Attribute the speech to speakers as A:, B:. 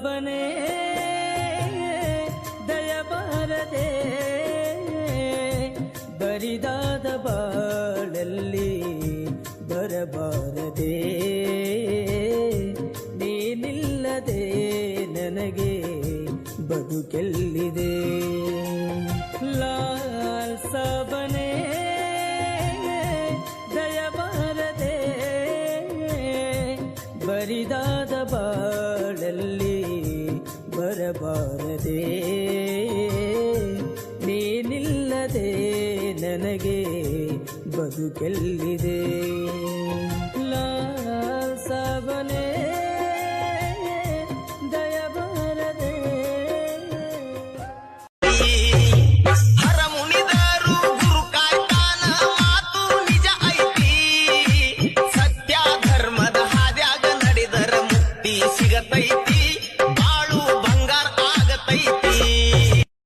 A: ಸಾಬನೆ ದಯಬಾರದೆ ಬರಿದಾದ ಬಾಳಲ್ಲಿ ಬರಬಾರದೆ ನೀನಿಲ್ಲದೆ ನನಗೆ ಬದುಕೆಲ್ಲಿದೆ ಲಾಲ್ ಸಾಬನೆ ದಯಬಾರದೆ ಬರಿದಾದ ಬಾಳಲ್ಲಿ ಬರಬಾರದೆ ನೀನಿಲ್ಲದೆ ನನಗೆ ಬದುಕೆಲ್ಲಿದೆ ಲಾಲ್ ಸಾಬನೆ ದಯಬಾರದೆ
B: ಹರ ಮುನಿದರು ಗುರು ಕಾಯ್ತಾನ ಮಾತು ನಿಜ ಐತಿ ಸತ್ಯ ಧರ್ಮದ ಹಾದ್ಯಾಗ ನಡೆದರ ಮುಕ್ತಿ ಸಿಗತೈತಿ